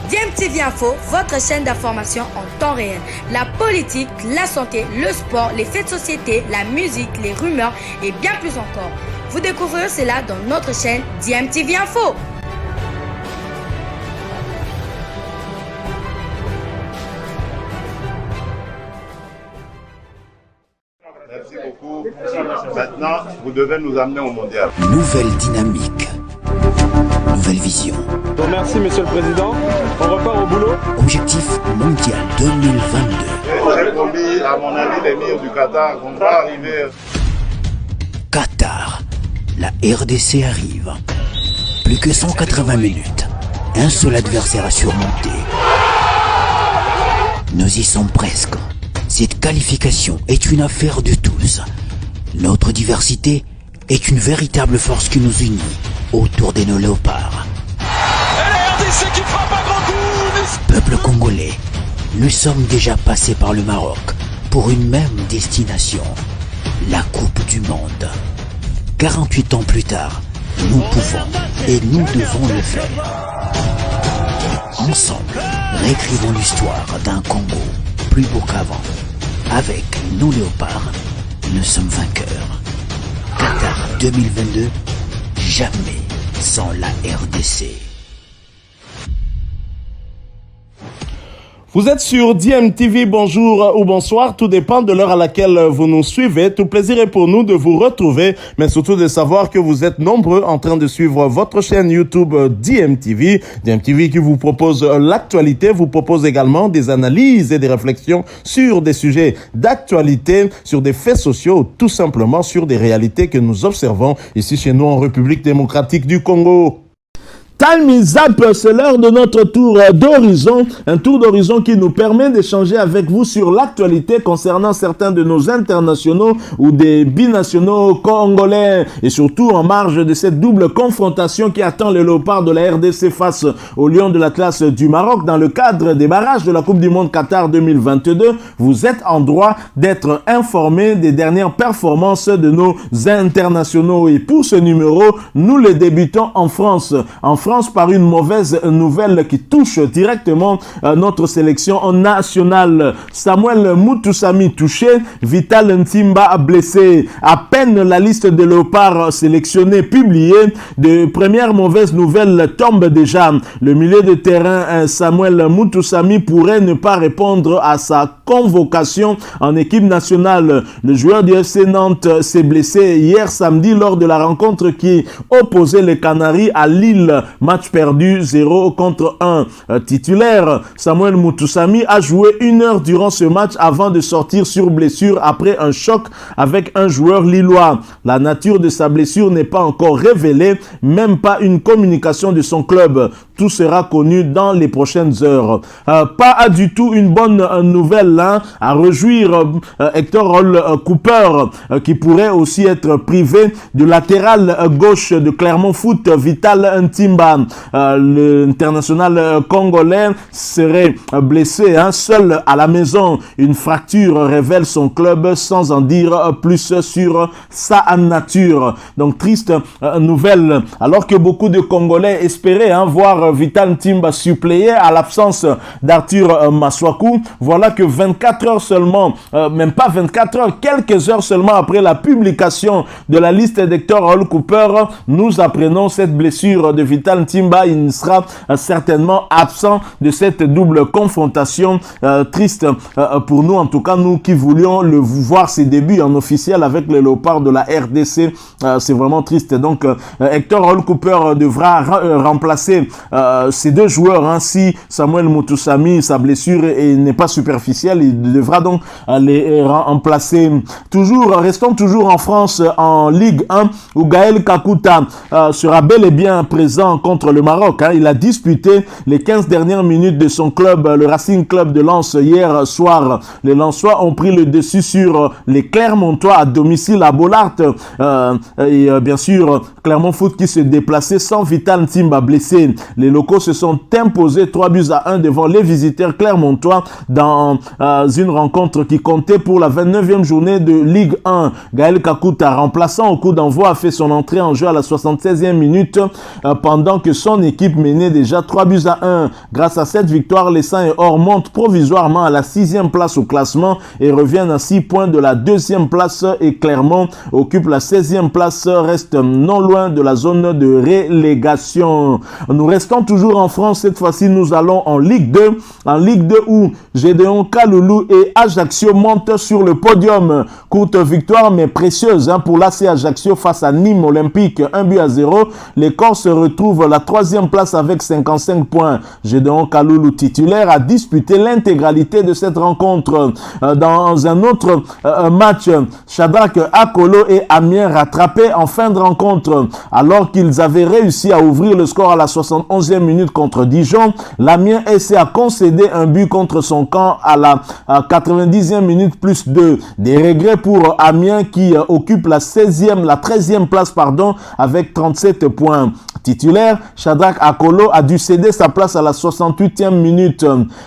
DMTV Info, votre chaîne d'information en temps réel. La politique, la santé, le sport, les faits de société, la musique, les rumeurs et bien plus encore. Vous découvrirez cela dans notre chaîne DMTV Info. Merci beaucoup. Maintenant, vous devez nous amener au mondial. Nouvelle dynamique. Nouvelle vision. Merci, Monsieur le Président. On repart au boulot. Objectif mondial 2022. J'ai promis à mon ami l'émir du Qatar qu'on va arriver. Qatar. La RDC arrive. Plus que 180 minutes. Un seul adversaire à surmonter. Nous y sommes presque. Cette qualification est une affaire de tous. Notre diversité est une véritable force qui nous unit autour de nos léopards. Et la RDC qui frappe un grand coup. Peuple congolais, nous sommes déjà passés par le Maroc pour une même destination, la Coupe du Monde. 48 ans plus tard, nous pouvons et nous devons le faire. Ensemble, réécrivons l'histoire d'un Congo plus beau qu'avant. Avec nos léopards, nous sommes vainqueurs. Qatar 2022, jamais sans la RDC. Vous êtes sur DMTV, bonjour ou bonsoir, tout dépend de l'heure à laquelle vous nous suivez. Tout plaisir est pour nous de vous retrouver, mais surtout de savoir que vous êtes nombreux en train de suivre votre chaîne YouTube DMTV. DMTV qui vous propose l'actualité, vous propose également des analyses et des réflexions sur des sujets d'actualité, sur des faits sociaux, tout simplement sur des réalités que nous observons ici chez nous en République démocratique du Congo. Time is up, c'est l'heure de notre tour d'horizon, un tour d'horizon qui nous permet d'échanger avec vous sur l'actualité concernant certains de nos internationaux ou des binationaux congolais et surtout en marge de cette double confrontation qui attend les léopards de la RDC face aux Lions de l'Atlas du Maroc dans le cadre des barrages de la Coupe du Monde Qatar 2022. Vous êtes en droit d'être informé des dernières performances de nos internationaux et pour ce numéro, nous les débutons en France par une mauvaise nouvelle qui touche directement notre sélection nationale. Samuel Mutusami touché, Vital Ntimba blessé. À peine la liste des léopards sélectionnés publiée, de premières mauvaises nouvelles tombent déjà. Le milieu de terrain Samuel Mutusami pourrait ne pas répondre à sa convocation en équipe nationale. Le joueur du FC Nantes s'est blessé hier samedi lors de la rencontre qui opposait les Canaries à Lille. Match perdu 0 contre 1. Titulaire, Samuel Mutusami a joué 1 heure durant ce match avant de sortir sur blessure après un choc avec un joueur lillois. La nature de sa blessure n'est pas encore révélée, même pas une communication de son club. Tout sera connu dans les prochaines heures. Pas du tout une bonne nouvelle à réjouir Hector Cooper qui pourrait aussi être privé du latéral gauche de Clermont Foot, Vital Ntimba. L'international congolais serait blessé seul à la maison. Une fracture révèle son club sans en dire plus sur sa nature. Donc triste nouvelle. Alors que beaucoup de Congolais espéraient voir Vital Ntimba suppléer à l'absence d'Arthur Maswaku, voilà que 24 heures seulement, même pas 24 heures, quelques heures seulement après la publication de la liste d'Hector Cooper, nous apprenons cette blessure de Vital Ntimba. Il sera certainement absent de cette double confrontation. Triste pour nous, en tout cas nous qui voulions le voir ses débuts en officiel avec les léopards de la RDC. C'est vraiment triste. Donc Hector Cooper devra remplacer ces deux joueurs. Si Samuel Mutusami, sa blessure n'est pas superficielle, il devra donc les remplacer. Restons toujours en France, en Ligue 1, où Gaël Kakuta sera bel et bien présent contre le Maroc. Il a disputé les 15 dernières minutes de son club, le Racing Club de Lens, hier soir. Les Lensois ont pris le dessus sur les Clermontois à domicile à Bollaert. Et bien sûr, Clermont Foot qui se déplaçait sans Vital Ntimba blessé. Les locaux se sont imposés 3-1 devant les visiteurs clermontois dans une rencontre qui comptait pour la 29e journée de Ligue 1. Gaël Kakuta, remplaçant au coup d'envoi, a fait son entrée en jeu à la 76e minute pendant que son équipe menait déjà 3-1. Grâce à cette victoire, les Saints et Or montent provisoirement à la 6e place au classement et reviennent à 6 points de la 2e place, et Clermont occupe la 16e place, reste non loin de la zone de relégation. Nous restons toujours en France, cette fois-ci nous allons en Ligue 2. En Ligue 2 où Gédéon Kaloulou et Ajaccio montent sur le podium. Courte victoire mais précieuse pour l'AC Ajaccio face à Nîmes Olympique, 1-0. Les Corses retrouvent la 3e place avec 55 points. Gédéon Kaloulou, titulaire, a disputé l'intégralité de cette rencontre. Dans un autre match, Shadrach Akolo et Amiens rattrapés en fin de rencontre. Alors qu'ils avaient réussi à ouvrir le score à la 71e minute contre Dijon, l'Amiens SC a concédé un but contre son camp à la 90e minute plus 2. Des regrets pour Amiens qui occupe la 13e place avec 37 points. Titulaire, Shadrach Akolo a dû céder sa place à la 68e minute.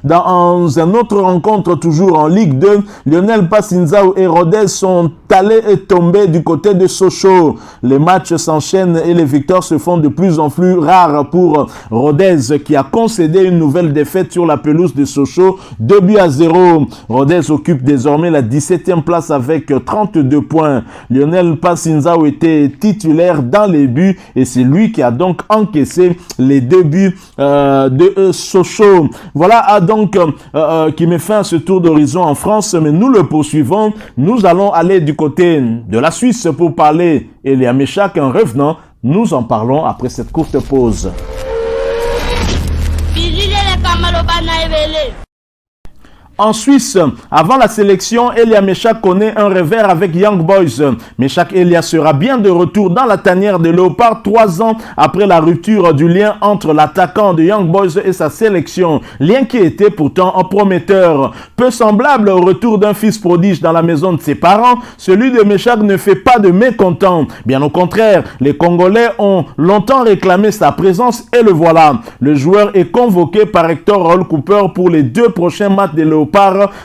Dans une autre rencontre, toujours en Ligue 2, Lionel Passinzao et Rodez sont allés et tombés du côté de Sochaux. Les matchs s'enchaînent et les victoires se font de plus en plus rares pour Rodez qui a concédé une nouvelle défaite sur la pelouse de Sochaux, 2-0. Rodez occupe désormais la 17e place avec 32 points. Lionel Passinzao était titulaire dans les buts et c'est lui qui a donc encaissé les 2 buts de Sochaux. Voilà donc qui met fin à ce tour d'horizon en France, mais nous le poursuivons. Nous allons aller du côté de la Suisse pour parler Elia Meshak. En revenant, nous en parlons après cette courte pause. En Suisse, avant la sélection, Elia Meshak connaît un revers avec Young Boys. Meshak Elia sera bien de retour dans la tanière de Léopard 3 ans après la rupture du lien entre l'attaquant de Young Boys et sa sélection. Lien qui était pourtant un prometteur. Peu semblable au retour d'un fils prodige dans la maison de ses parents, celui de Meshak ne fait pas de mécontent. Bien au contraire, les Congolais ont longtemps réclamé sa présence et le voilà. Le joueur est convoqué par Hector Roll Cooper pour les 2 prochains matchs de Léopard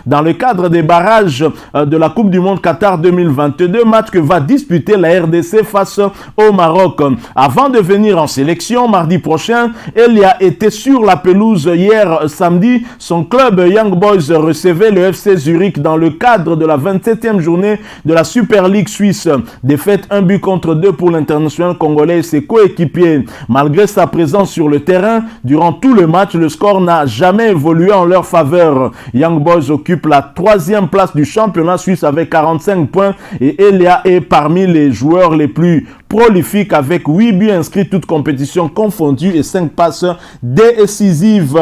dans le cadre des barrages de la Coupe du Monde Qatar 2022, match que va disputer la RDC face au Maroc. Avant de venir en sélection mardi prochain, Elia était sur la pelouse hier samedi. Son club Young Boys recevait le FC Zurich dans le cadre de la 27e journée de la Super League suisse. Défaite 1-2 pour l'international congolais et ses coéquipiers. Malgré sa présence sur le terrain, durant tout le match, le score n'a jamais évolué en leur faveur. Young Boys occupe la 3e place du championnat suisse avec 45 points et Elia est parmi les joueurs les plus prolifiques avec 8 buts inscrits toutes compétitions confondues et 5 passes décisives.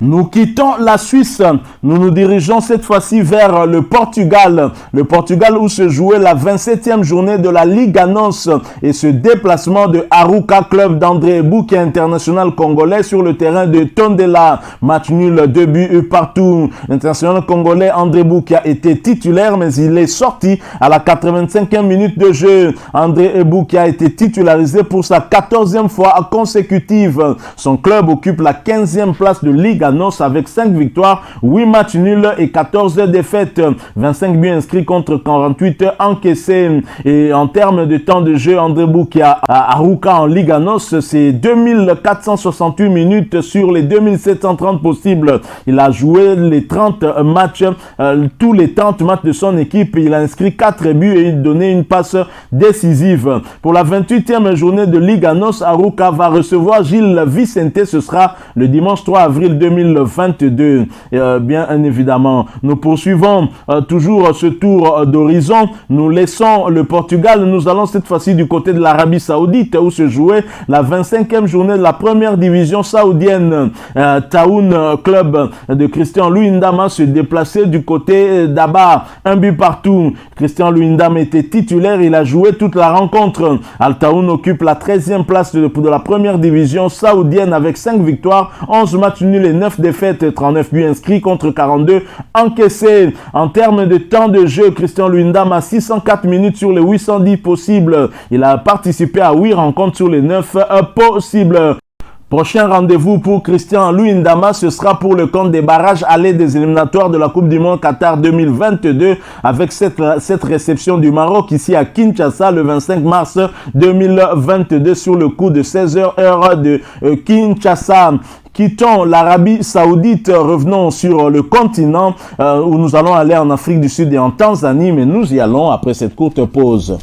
Nous quittons la Suisse, nous nous dirigeons cette fois-ci vers le Portugal. Le Portugal où se jouait la 27e journée de la Liga NOS et ce déplacement de Arouca, club d'André Boukia, international congolais, sur le terrain de Tondela. Match nul, 2 buts partout. L'international congolais André Boukia était titulaire mais il est sorti à la 85e minute de jeu. André Boukia a été titularisé pour sa 14e fois consécutive. Son club occupe la 15e place de Liga NOS avec 5 victoires, 8 matchs nuls et 14 défaites. 25 buts inscrits contre 48 encaissés. Et en termes de temps de jeu, André Boukia à Arouca en Liga NOS, c'est 2468 minutes sur les 2730 possibles. Il a joué les 30 matchs, tous les 30 matchs de son équipe. Il a inscrit 4 buts et donné une passe décisive. Pour la 28e journée de Liga NOS, Arouca va recevoir Gilles Vicente. Ce sera le dimanche 3 avril 2022. Bien évidemment, nous poursuivons toujours ce tour d'horizon. Nous laissons le Portugal. Nous allons cette fois-ci du côté de l'Arabie Saoudite où se jouait la 25e journée de la première division saoudienne. Taoun, club de Christian Luyendama, se déplaçait du côté d'Aba. 1 but partout. Christian Luyendama était titulaire. Il a joué toute la rencontre. Al Taoun occupe la 13e place de la première division saoudienne avec 5 victoires, 11 matchs nuls et 9 défaites, 39 buts inscrits contre 42 encaissés. En termes de temps de jeu, Christian Luyendama a 604 minutes sur les 810 possibles. Il a participé à 8 rencontres sur les 9 possibles. Prochain rendez-vous pour Christian Luyindama, ce sera pour le compte des barrages allés des éliminatoires de la Coupe du Monde Qatar 2022 avec cette réception du Maroc ici à Kinshasa le 25 mars 2022 sur le coup de 16h heure de Kinshasa. Quittons l'Arabie Saoudite, revenons sur le continent où nous allons aller en Afrique du Sud et en Tanzanie, mais nous y allons après cette courte pause.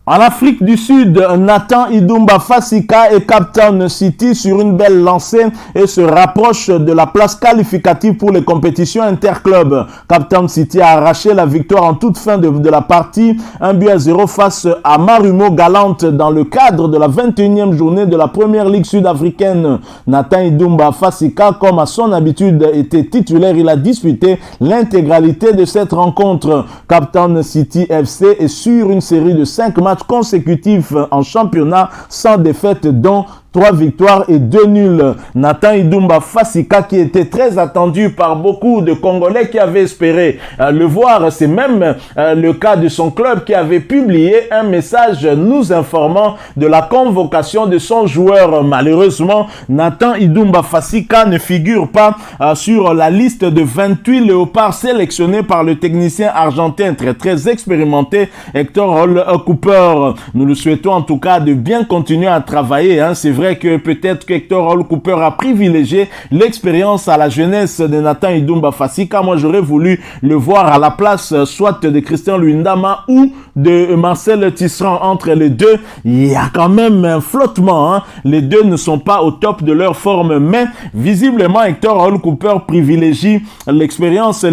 En Afrique du Sud, Nathan Idumba Fasika est Captain City sur une belle lancée et se rapproche de la place qualificative pour les compétitions interclubs. Captain City a arraché la victoire en toute fin de la partie, 1-0 face à Marumo Galante dans le cadre de la 21e journée de la Première Ligue sud-africaine. Nathan Idumba Fasika, comme à son habitude, était titulaire. Il a disputé l'intégralité de cette rencontre. Captain City FC est sur une série de 5 matchs consécutifs en championnat sans défaite, dont 3 victoires et 2 nuls. Nathan Idumba Fasika, qui était très attendu par beaucoup de Congolais qui avaient espéré le voir. C'est même le cas de son club qui avait publié un message nous informant de la convocation de son joueur. Malheureusement, Nathan Idumba Fasika ne figure pas sur la liste de 28 léopards sélectionnés par le technicien argentin très expérimenté Hector Hall Cooper. Nous le souhaitons en tout cas de bien continuer à travailler. C'est vrai que peut-être que Hector Hall Cooper a privilégié l'expérience à la jeunesse de Nathan Idumba Fasika. Moi, j'aurais voulu le voir à la place soit de Christian Luyindama ou de Marcel Tisserand. Entre les deux, il y a quand même un flottement. Les deux ne sont pas au top de leur forme, mais visiblement Hector Hall Cooper privilégie l'expérience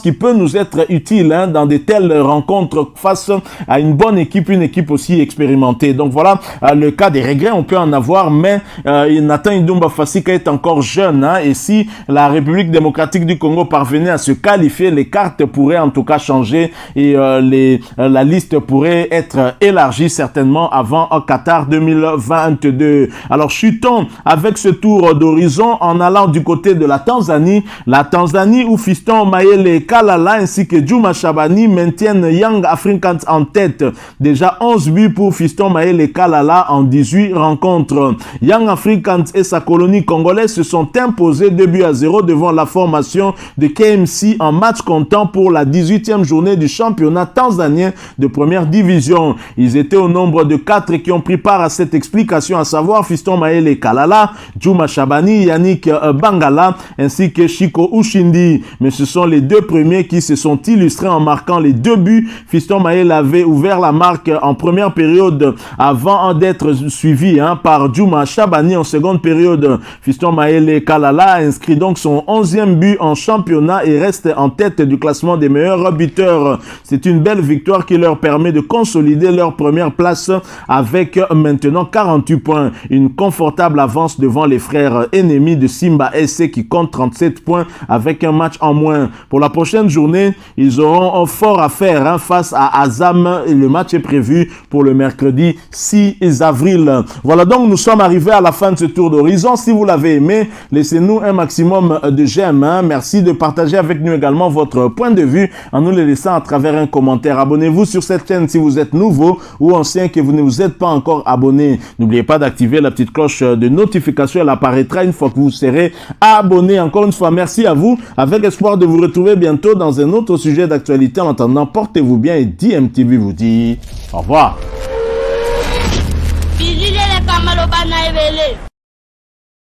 qui peut nous être utile dans de telles rencontres face à une bonne équipe, une équipe aussi expérimentée. Donc voilà, le cas des regrets, on peut en avoir, mais Nathan Idumba Fasika est encore jeune, et si la République démocratique du Congo parvenait à se qualifier, les cartes pourraient en tout cas changer et la liste pourrait être élargie certainement avant Qatar 2022. Alors chutons avec ce tour d'horizon en allant du côté de la Tanzanie où Fiston Mayele Kalala ainsi que Djuma Shabani maintiennent Young Africans en tête. Déjà 11 buts pour Fiston Mayele Kalala en 18 rencontres. Young Africans et sa colonie congolaise se sont imposés 2-0 devant la formation de KMC en match comptant pour la 18e journée du championnat tanzanien de première division. Ils étaient au nombre de 4 qui ont pris part à cette explication, à savoir Fiston Mayele Kalala, Djuma Shabani, Yannick Bangala ainsi que Chico Ushindi. Mais ce sont les deux premiers qui se sont illustrés en marquant les 2 buts. Fiston Mayele avait ouvert la marque en première période avant d'être suivi par Djuma Shabani en seconde période. Fiston Mayele Kalala inscrit donc son 11e but en championnat et reste en tête du classement des meilleurs buteurs. C'est une belle victoire qui leur permet de consolider leur première place avec maintenant 48 points. Une confortable avance devant les frères ennemis de Simba SC qui comptent 37 points avec un match en moins. Pour la prochaine journée, ils auront fort à faire face à Azam et le match est prévu pour le mercredi 6 avril. Voilà donc, nous sommes arrivés à la fin de ce tour d'horizon. Si vous l'avez aimé, laissez-nous un maximum de j'aime. Merci de partager avec nous également votre point de vue en nous le laissant à travers un commentaire. Abonnez-vous sur cette chaîne si vous êtes nouveau ou ancien que vous ne vous êtes pas encore abonné. N'oubliez pas d'activer la petite cloche de notification. Elle apparaîtra une fois que vous serez abonné. Encore une fois, merci à vous. Avec espoir de vous retrouver bientôt dans un autre sujet d'actualité. En attendant, portez-vous bien et DMTV vous dit au revoir.